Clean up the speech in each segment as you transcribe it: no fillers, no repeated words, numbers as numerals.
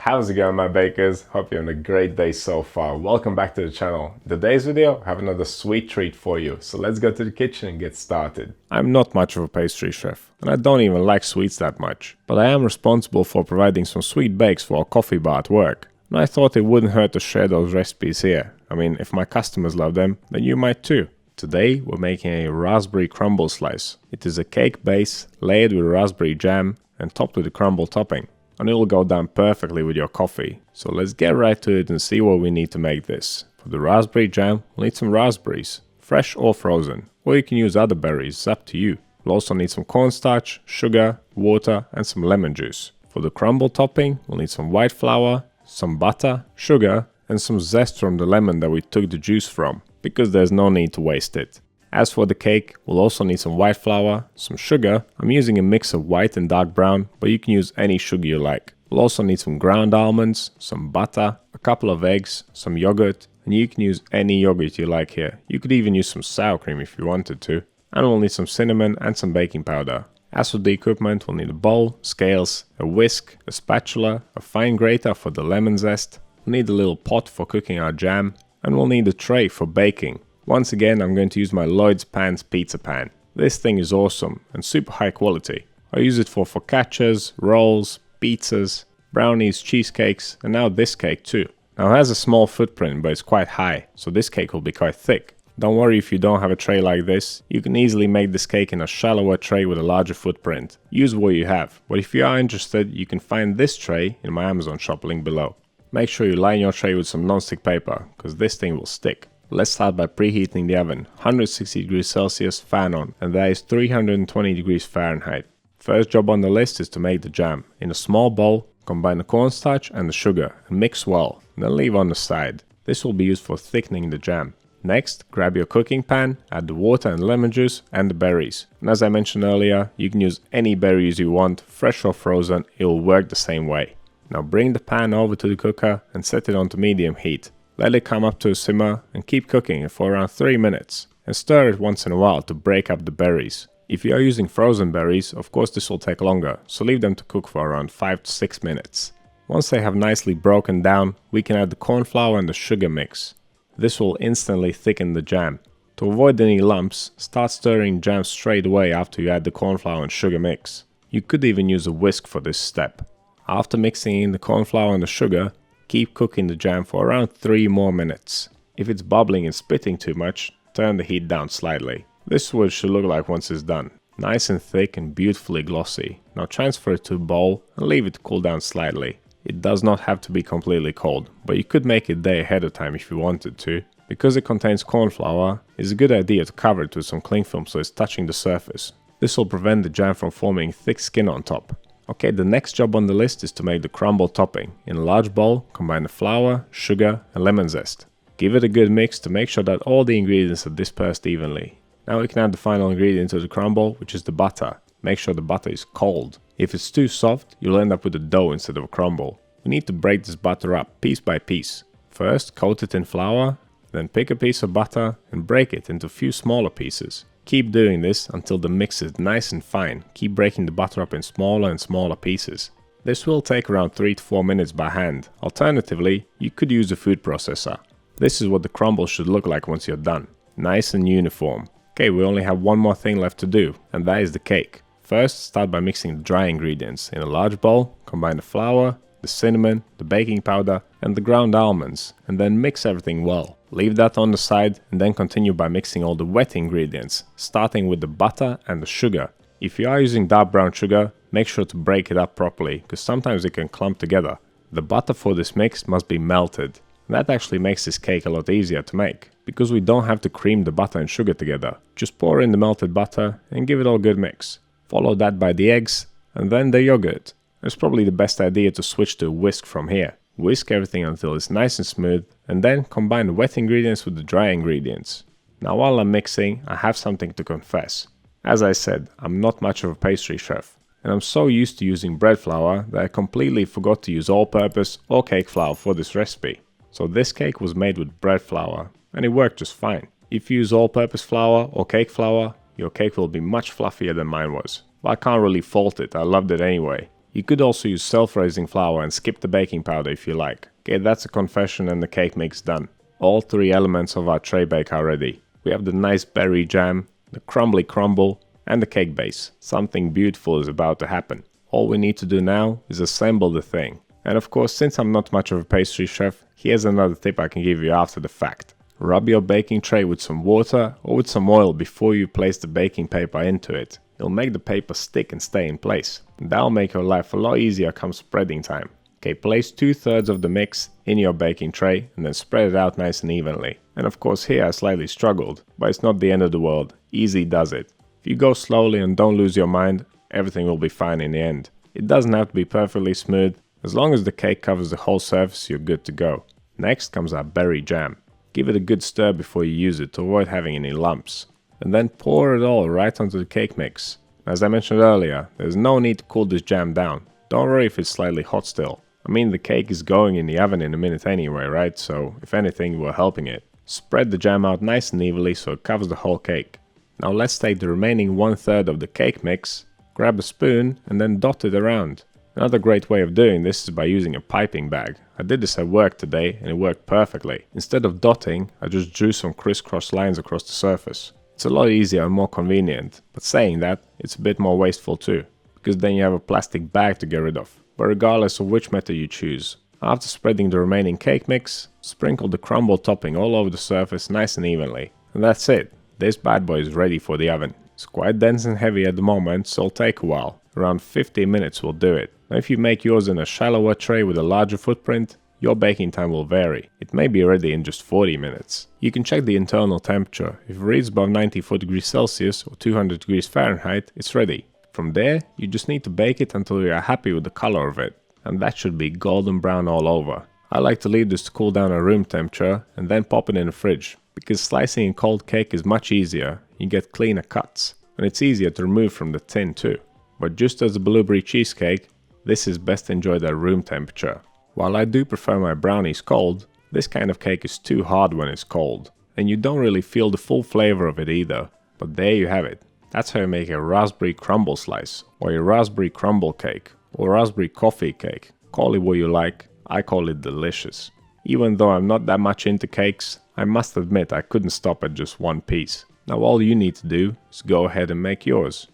How's it going, my bakers? Hope you're having a great day so far. Welcome back to the channel. In today's video, I have another sweet treat for you. So let's go to the kitchen and get started. I'm not much of a pastry chef, and I don't even like sweets that much. But I am responsible for providing some sweet bakes for our coffee bar at work. And I thought it wouldn't hurt to share those recipes here. I mean, if my customers love them, then you might too. Today, we're making a raspberry crumble slice. It is a cake base, layered with raspberry jam, and topped with a crumble topping. And it will go down perfectly with your coffee. So let's get right to it and see what we need to make this. For the raspberry jam, we'll need some raspberries, fresh or frozen, or you can use other berries, it's up to you. We'll also need some cornstarch, sugar, water, and some lemon juice. For the crumble topping, we'll need some white flour, some butter, sugar, and some zest from the lemon that we took the juice from, because there's no need to waste it. As for the cake, we'll also need some white flour, some sugar. I'm using a mix of white and dark brown, but you can use any sugar you like. We'll also need some ground almonds, some butter, a couple of eggs, some yogurt, and you can use any yogurt you like here. You could even use some sour cream if you wanted to. And we'll need some cinnamon and some baking powder. As for the equipment, we'll need a bowl, scales, a whisk, a spatula, a fine grater for the lemon zest. We'll need a little pot for cooking our jam, and we'll need a tray for baking. Once again, I'm going to use my Lloyd's Pans pizza pan. This thing is awesome and super high quality. I use it for focaccias, rolls, pizzas, brownies, cheesecakes, and now this cake too. Now it has a small footprint, but it's quite high, so this cake will be quite thick. Don't worry if you don't have a tray like this, you can easily make this cake in a shallower tray with a larger footprint. Use what you have, but if you are interested, you can find this tray in my Amazon shop link below. Make sure you line your tray with some non-stick paper, because this thing will stick. Let's start by preheating the oven, 160 degrees Celsius, fan on, and that is 320 degrees Fahrenheit. First job on the list is to make the jam. In a small bowl, combine the cornstarch and the sugar and mix well, then leave on the side. This will be used for thickening the jam. Next, grab your cooking pan, add the water and lemon juice and the berries. And as I mentioned earlier, you can use any berries you want, fresh or frozen, it will work the same way. Now bring the pan over to the cooker and set it on to medium heat. Let it come up to a simmer and keep cooking it for around 3 minutes. And stir it once in a while to break up the berries. If you are using frozen berries, of course this will take longer, so leave them to cook for around 5 to 6 minutes. Once they have nicely broken down, we can add the corn flour and the sugar mix. This will instantly thicken the jam. To avoid any lumps, start stirring jam straight away after you add the corn flour and sugar mix. You could even use a whisk for this step. After mixing in the corn flour and the sugar, keep cooking the jam for around 3 more minutes. If it's bubbling and spitting too much, turn the heat down slightly. This is what it should look like once it's done. Nice and thick and beautifully glossy. Now transfer it to a bowl and leave it to cool down slightly. It does not have to be completely cold, but you could make it a day ahead of time if you wanted to. Because it contains corn flour, it's a good idea to cover it with some cling film so it's touching the surface. This will prevent the jam from forming thick skin on top. Okay, the next job on the list is to make the crumble topping. In a large bowl, combine the flour, sugar and lemon zest. Give it a good mix to make sure that all the ingredients are dispersed evenly. Now we can add the final ingredient to the crumble, which is the butter. Make sure the butter is cold. If it's too soft, you'll end up with a dough instead of a crumble. We need to break this butter up piece by piece. First, coat it in flour, then pick a piece of butter and break it into a few smaller pieces. Keep doing this until the mix is nice and fine. Keep breaking the butter up in smaller and smaller pieces. This will take around 3 to 4 minutes by hand. Alternatively, you could use a food processor. This is what the crumble should look like once you're done. Nice and uniform. Okay, we only have one more thing left to do, and that is the cake. First, start by mixing the dry ingredients. In a large bowl, combine the flour, the cinnamon, the baking powder, and the ground almonds, and then mix everything well. Leave that on the side and then continue by mixing all the wet ingredients, starting with the butter and the sugar. If you are using dark brown sugar, make sure to break it up properly, because sometimes it can clump together. The butter for this mix must be melted. That actually makes this cake a lot easier to make, because we don't have to cream the butter and sugar together. Just pour in the melted butter and give it all a good mix. Follow that by the eggs and then the yogurt. It's probably the best idea to switch to a whisk from here. Whisk everything until it's nice and smooth, and then combine the wet ingredients with the dry ingredients. Now while I'm mixing, I have something to confess. As I said, I'm not much of a pastry chef, and I'm so used to using bread flour that I completely forgot to use all-purpose or cake flour for this recipe. So this cake was made with bread flour, and it worked just fine. If you use all-purpose flour or cake flour, your cake will be much fluffier than mine was. But I can't really fault it, I loved it anyway. You could also use self-raising flour and skip the baking powder if you like. Okay, that's a confession and the cake mix done. All three elements of our ChainBaker are ready. We have the nice berry jam, the crumbly crumble, and the cake base. Something beautiful is about to happen. All we need to do now is assemble the thing. And of course, since I'm not much of a pastry chef, here's another tip I can give you after the fact. Rub your baking tray with some water or with some oil before you place the baking paper into it. It'll make the paper stick and stay in place. That'll make your life a lot easier come spreading time. Okay, place 2/3 of the mix in your baking tray and then spread it out nice and evenly. And of course here I slightly struggled, but it's not the end of the world. Easy does it. If you go slowly and don't lose your mind, everything will be fine in the end. It doesn't have to be perfectly smooth. As long as the cake covers the whole surface, you're good to go. Next comes our berry jam. Give it a good stir before you use it to avoid having any lumps. And then pour it all right onto the cake mix. As I mentioned earlier, there's no need to cool this jam down. Don't worry if it's slightly hot still. I mean, the cake is going in the oven in a minute anyway, right? So if anything, we're helping it. Spread the jam out nice and evenly so it covers the whole cake. Now let's take the remaining 1/3 of the cake mix, grab a spoon and then dot it around. Another great way of doing this is by using a piping bag. I did this at work today and it worked perfectly. Instead of dotting, I just drew some crisscross lines across the surface. It's a lot easier and more convenient, but saying that, it's a bit more wasteful too, because then you have a plastic bag to get rid of. But regardless of which method you choose, after spreading the remaining cake mix, sprinkle the crumble topping all over the surface nice and evenly. And that's it. This bad boy is ready for the oven. It's quite dense and heavy at the moment, so it'll take a while. Around 15 minutes will do it. Now if you make yours in a shallower tray with a larger footprint, your baking time will vary. It may be ready in just 40 minutes. You can check the internal temperature. If it reads above 94 degrees Celsius or 200 degrees Fahrenheit, it's ready. From there, you just need to bake it until you are happy with the color of it. And that should be golden brown all over. I like to leave this to cool down at room temperature and then pop it in the fridge. Because slicing a cold cake is much easier, you get cleaner cuts. And it's easier to remove from the tin too. But just as the blueberry cheesecake, this is best enjoyed at room temperature. While I do prefer my brownies cold, this kind of cake is too hard when it's cold. And you don't really feel the full flavor of it either. But there you have it. That's how you make a raspberry crumble slice, or a raspberry crumble cake, or raspberry coffee cake. Call it what you like, I call it delicious. Even though I'm not that much into cakes, I must admit I couldn't stop at just one piece. Now all you need to do is go ahead and make yours.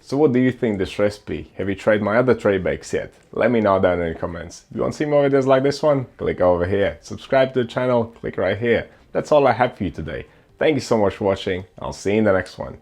So what do you think this recipe? Have you tried my other tray bakes yet? Let me know down in the comments. If you want to see more videos like this one, click over here. Subscribe to the channel, click right here. That's all I have for you today. Thank you so much for watching. I'll see you in the next one.